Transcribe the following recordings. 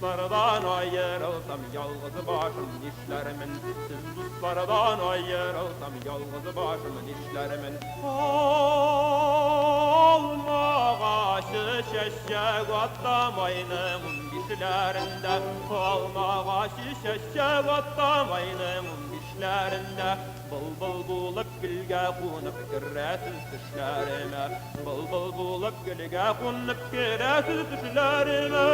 dostlardan ayrılsam yalnız başım işlerimin. Siz dostlardan ayrılsam yalnız başım işlerimin. Almağaşı şeşek atlamayının bişlerinde. Almağaşı şeşek atlamayının bişlerinde. Bul bulup gülge konup giresiz düşlerime. Bul bulup gülge konup giresiz düşlerime.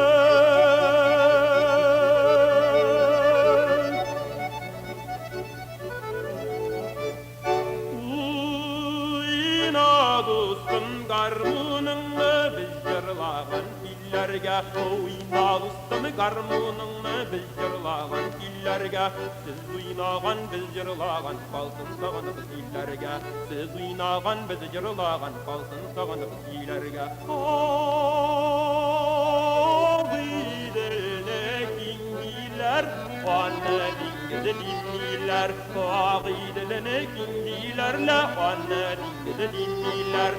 Uyna dostum garmununu bizdirlagan fillerge. Uyna dostum garmununu bizdirlagan fillerge. Siz uynagan biz yırlagan kalsın sağınız fillerge. Siz uynagan biz yırlagan kalsın sağınız fillerge. Ağıydene kingiler, anne dingide dinliler. Ağıydene kingilerle anne dingide dinliler.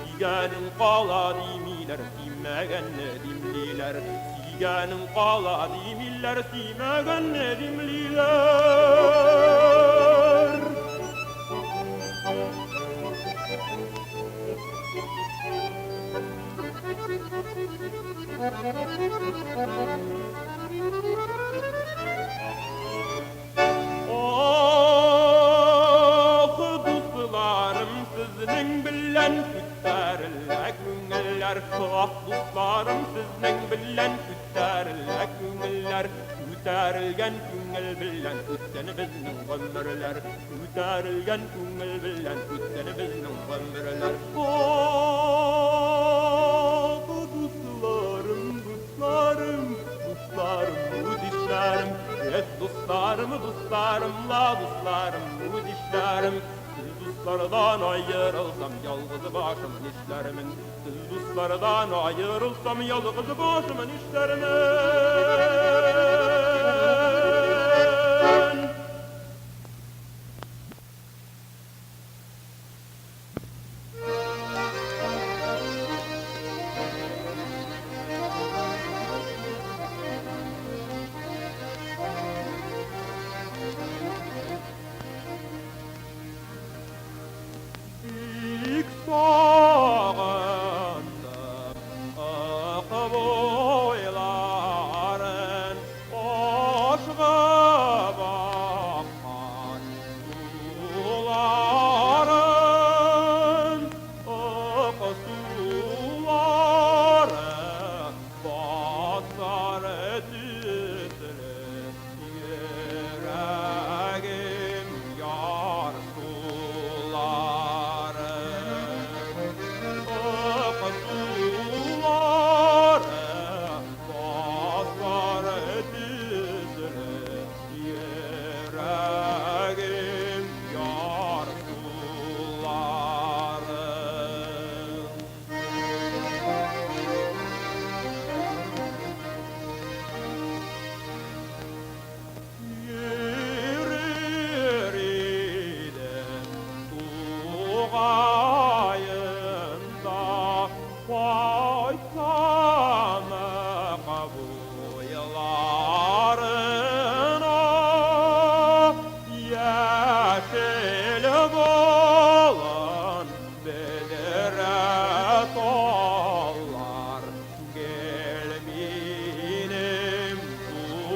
Sigenin qala dimiler, simegen dimliler. Sigenin qala dimiler, simegen dimliler. Oh dostlarım sizning bilen kütärle küngüller. Oh dostlarım sizning bilen kütärle küngüller. Kütärilgen küngül bilen kütten bizning ömürler. Kütärilgen küngül bilen kütten bizning ömürler. Oh dostlarım dostlarım dostlarım bu dişlerim. Evet dostlarım dostlarımla dostlarım bu dişlerim. Siz dostlardan ayrılsam yalnız başımın işlerimin. Siz dostlardan ayrılsam yalnız başımın işlerimin. İlk sağında akı boyların aşkı bakan suların akı suları basar titrek yüreğim yar suları. Yüreğim yar suları. Yürür idem tuğayında koysana kabuylarına. Yeşil bolan bedere tollar. Gelminim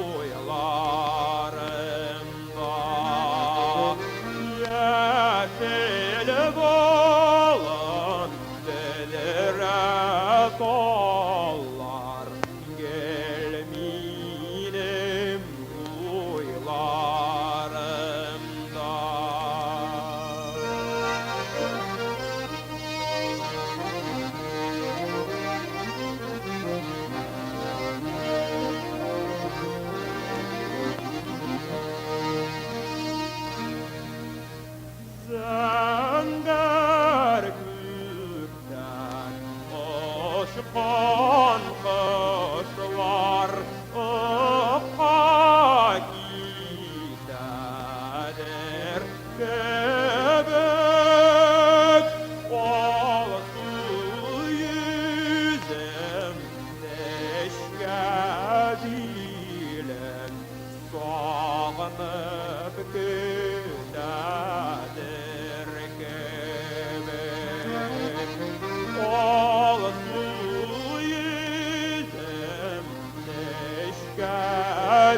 duylarımda. Yeşil bolan bedere tollar. Gel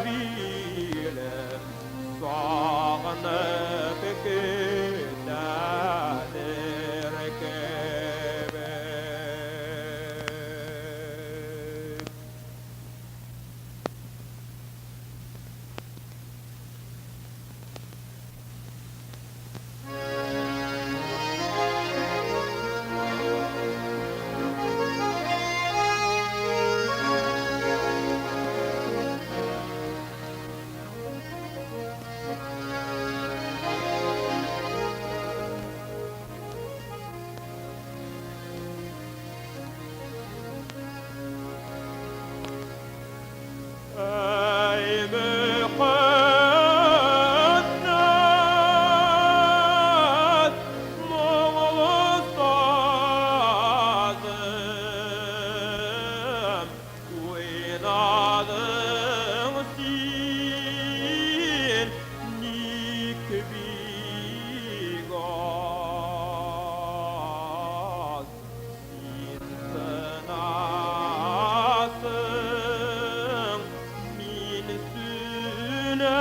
bilem sağınıp gidedir kebek. Ey mühennet Moğol sazım, oynadın sin nik bigaz, sin sınasın min sünemen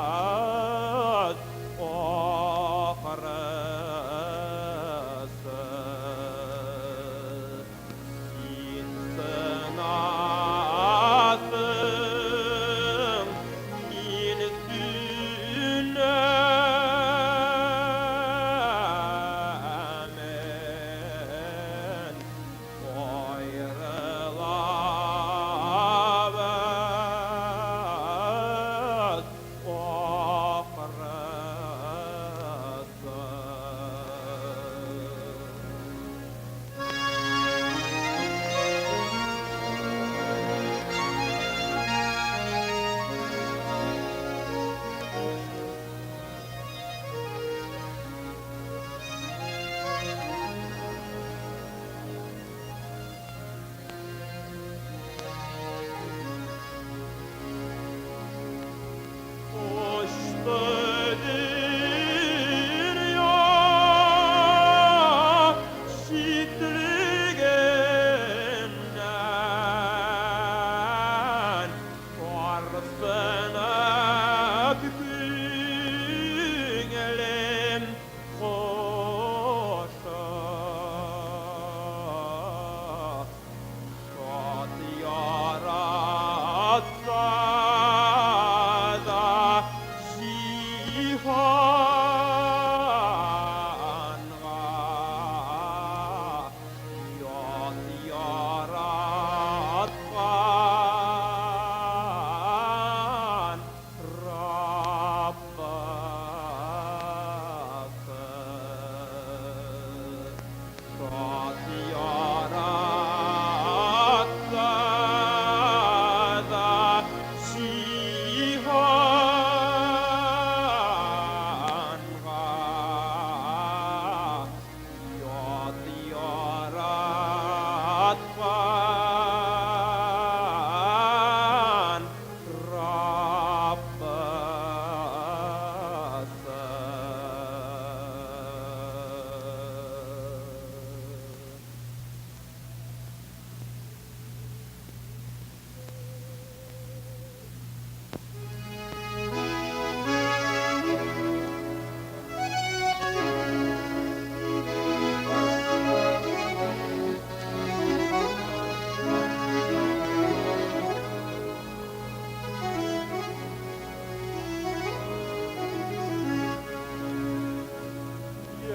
ayrılabız ohrısı sin sınasın min sünemen ayrılabız ohrısı. Hoştadır ya şitrigenden varsana küpüngelim hoşa şad yaratsa da cihanğa yad yaratgan Rabbası şad yaratsa da cihanğa yad yaratgan Rabbası.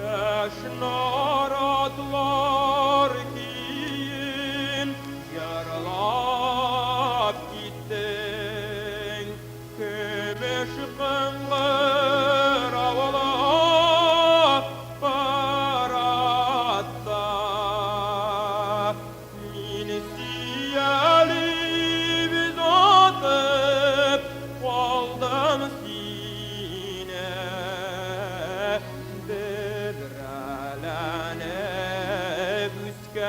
Yaşnar atlar giyin, yaralap gittin. Kömeş kıngır avala baratta. Min siyali biz atıp kaldım sine. Devrelene büsken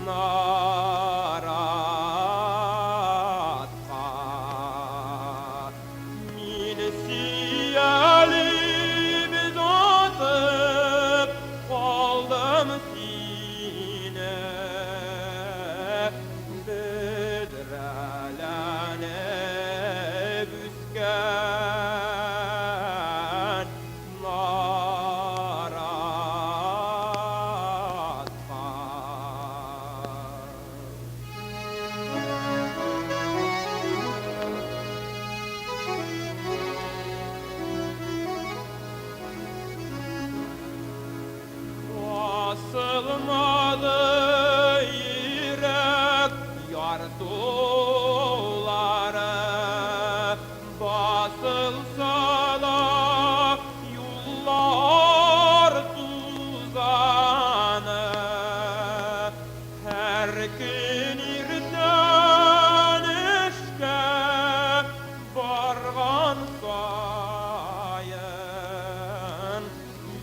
naratka min yazılsa da yollar tuzanı, her gün irden işke bargan sayın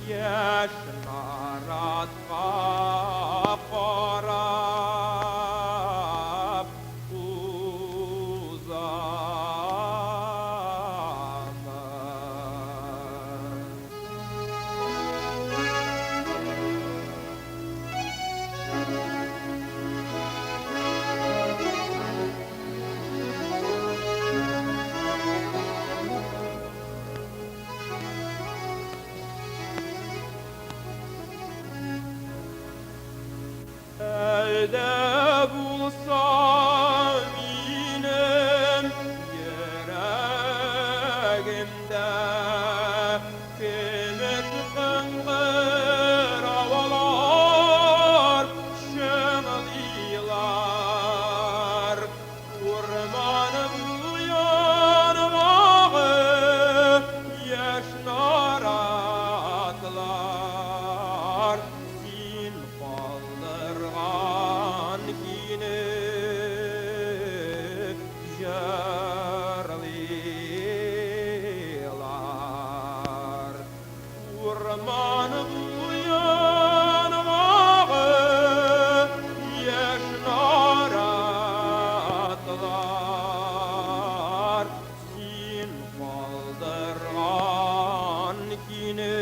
yaşlar atqa qarab uzanır. Elde bulsam inem yüreğimde kıymet kıngır havalar şımlıyorlar. Kurbanım yanmağı yaşlar atlar. Sin kaldırgan kini jarlıyorlar. Urman uyanmağı yaşlar atlar. Sin kaldırgan kini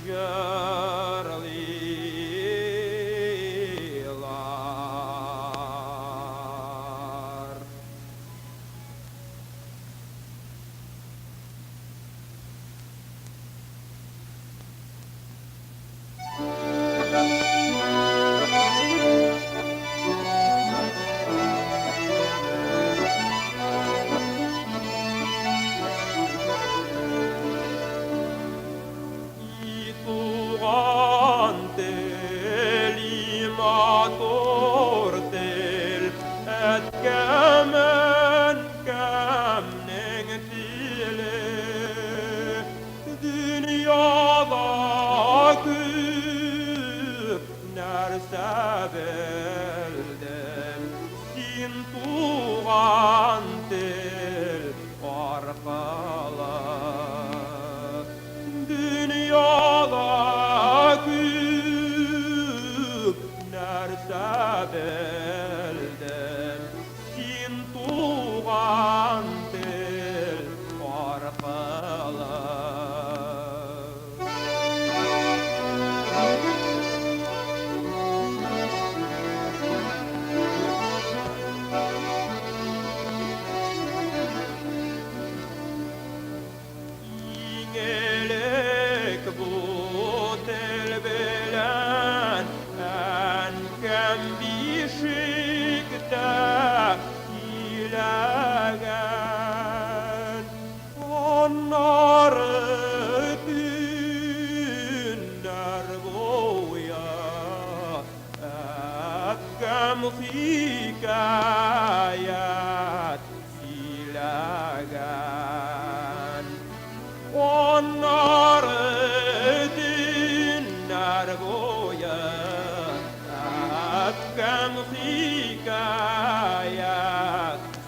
jarlıyorlar. Tuğan tel, imator tel, etkemen kemning tili. Dünyada küp nerse bildim, sin tuğan tel arkalı. Dünyada küp nerse bildim, sin tuğan tel arkalı. İngelik bu tel bilen enkem bişikte ilegen. Onları günler boya ekkem hikayet silegen. Onları dinler boya ekkem hikayet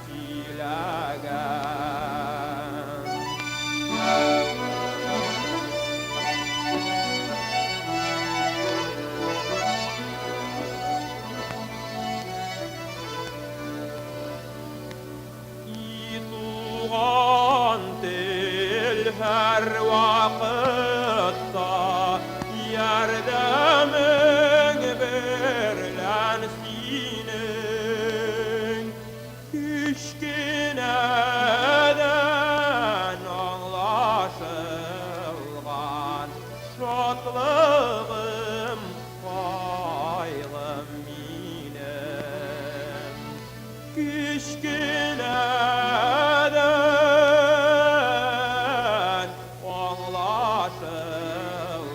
silegen. Tuğan tel her vakitta yardemin verilen sinin. Kişkineden anlaşılgan şatlığım faylım minem. Kişkineden anlaşılgan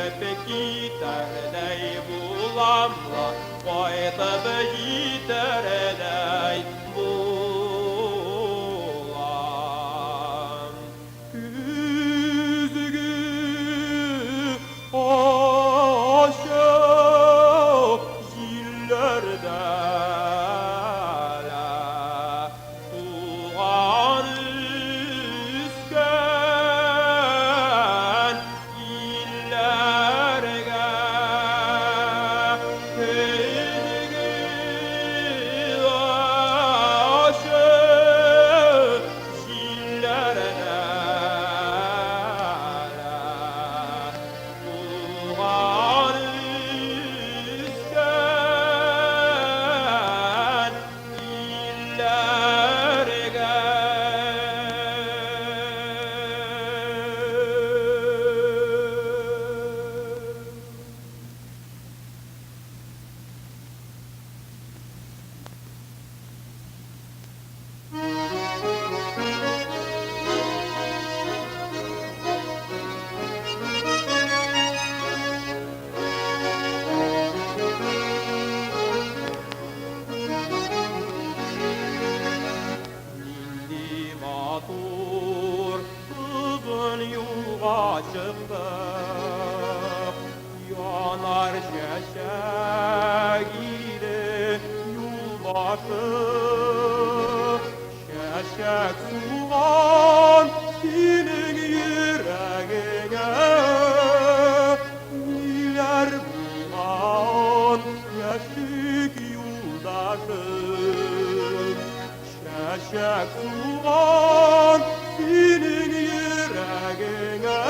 köpek giderday bulamla Koytab giderday bulam Küzgü aşağı zillerde çıktı yanar şeşek ile yolbaşı şeşek sulan senin yüreğine neler bulan yaşlık yoldaşım şeşek sulan senin yüreğine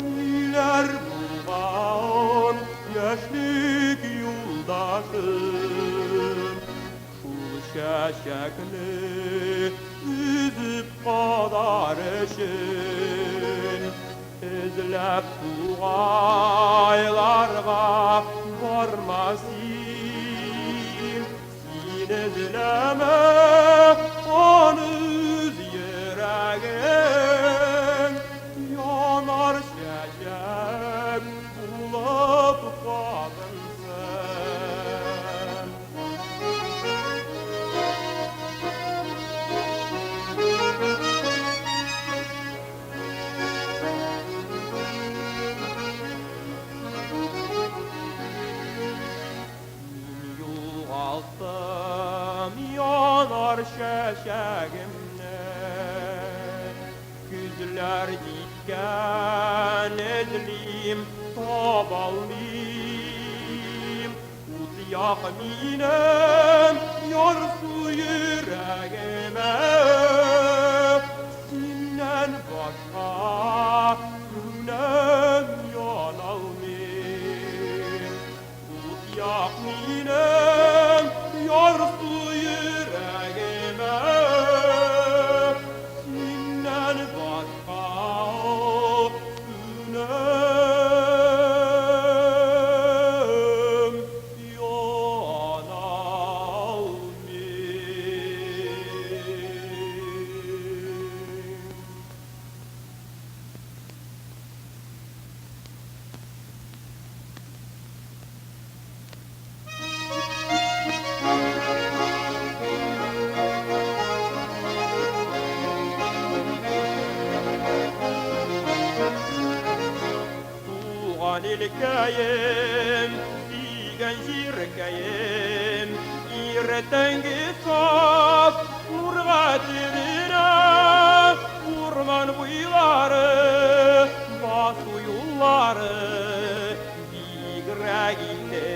neler bulan yaşlık yoldaşım Şul şeşekli üzüp kadarışın izlep tuğaylarga varmasın Sin izleme onu yüreğin yanar şeşek bulup kadınsın Yuvalttım yanar şeşeğimle Güzler dikken edliyim tabalıyım Ut yakminem yarsu yüreğime Sinden başka günem yanalmim Ut yakminem yarsu yüreğime Sinden başka günem yanalmim Tuğan ilkeyim, digen jirkeyim İrtengi saf, urgatirine Urman buyları, basu yolları Digreginde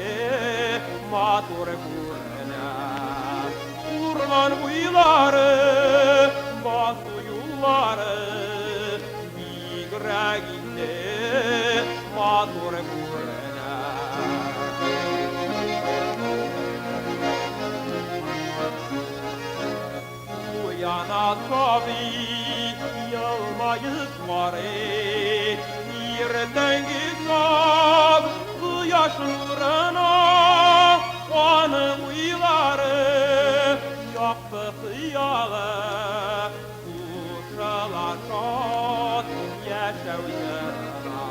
matur kurna Urman buyları, basu yolları Digreginde matur kurna Uyana tabi yılmayız var İrtengi saf yaş nuruna Kanın uyları yaktı hıyalı Kuşalar şat yaşav yarına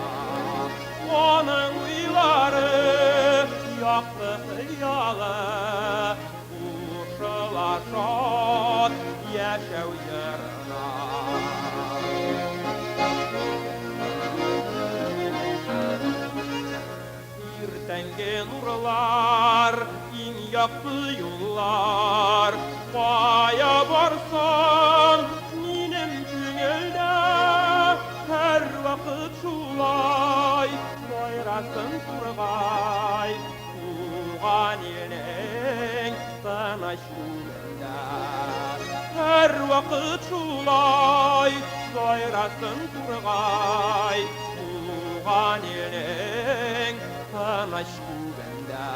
yaktı hıyalı, uşular şad yaşav yarına. Irtenge nurlar, in yaktı yollar, kaya barsan minem küngelde, her vakit şulay, bayrasın turgay, tuğan elin sana şulenda. Her vakit şulay, bayrasın turgay, tuğan elin sana şulenda.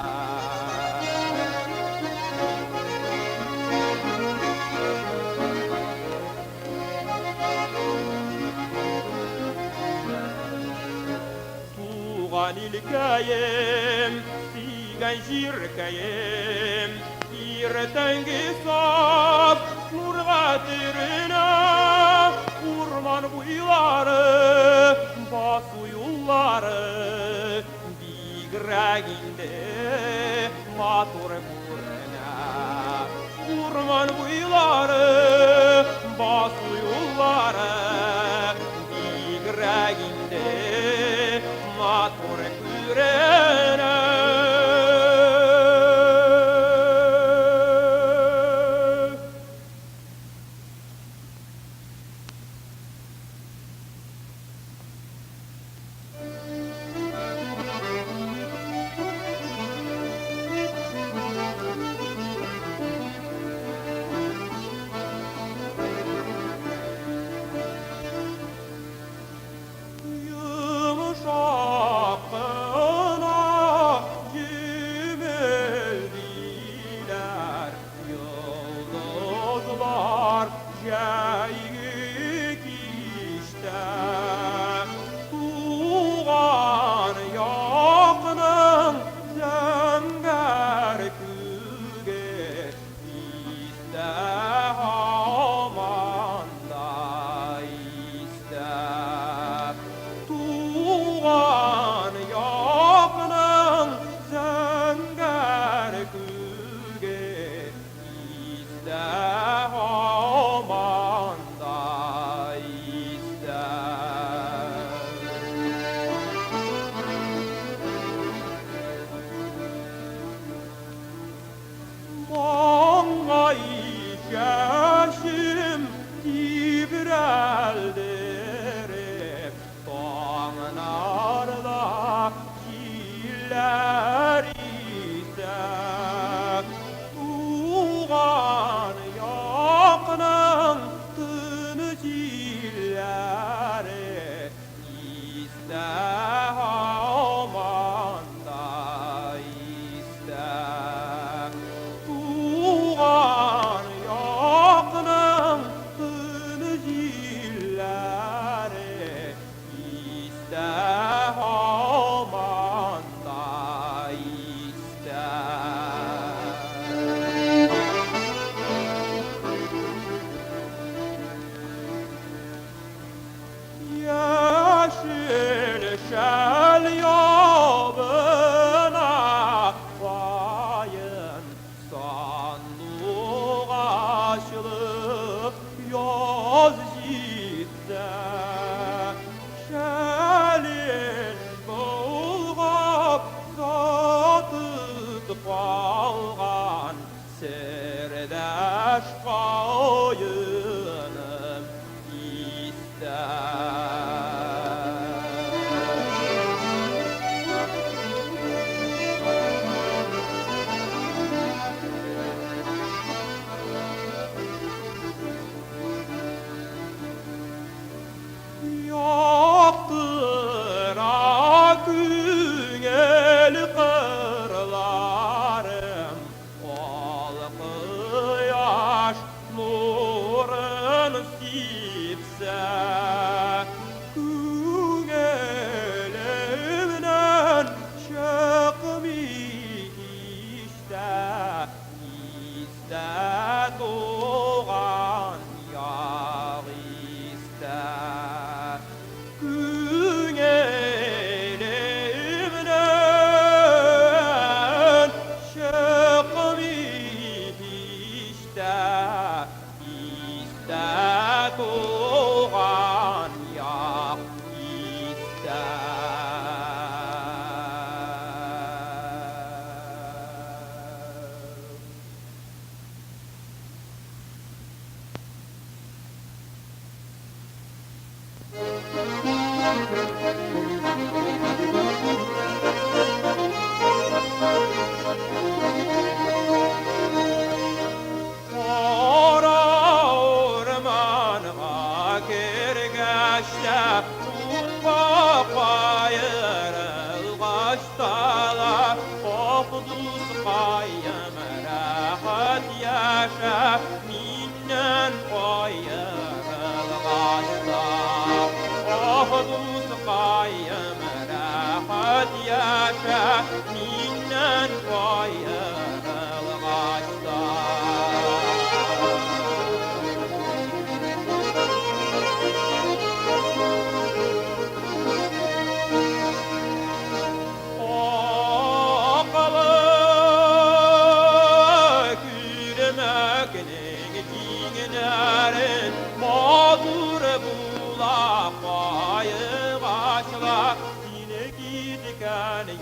Tuğan ilkayım, sigan jirkayım, irtengi saf nurga tirine, urman buyları, basu yolları, bigraginde matur kurena. Urman buyları, basu yolları, bigraginde matur kurena.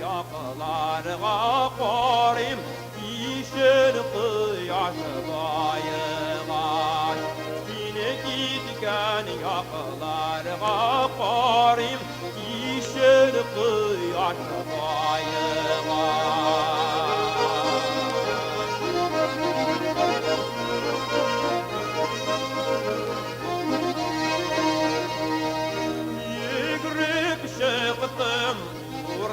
Yakılarga korim, işin kıyaş bayıgaş. Yine gitken yakılarga korim, işin kıyaş bayıgaş. Yigirip çıktım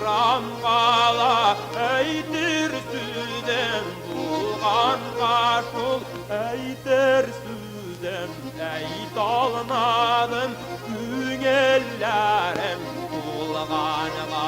Ramqala eytir süzem buğan qaşul eytir süzem eyt almadım güngellerim bulğanıma.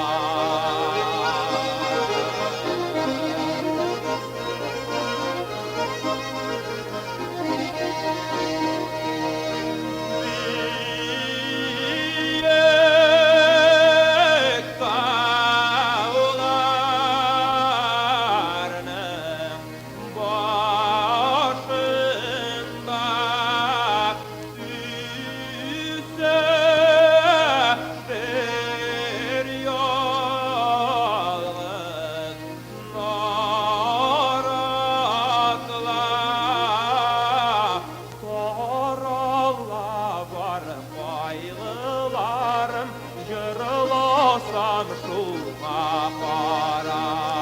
Jırılasam şuna para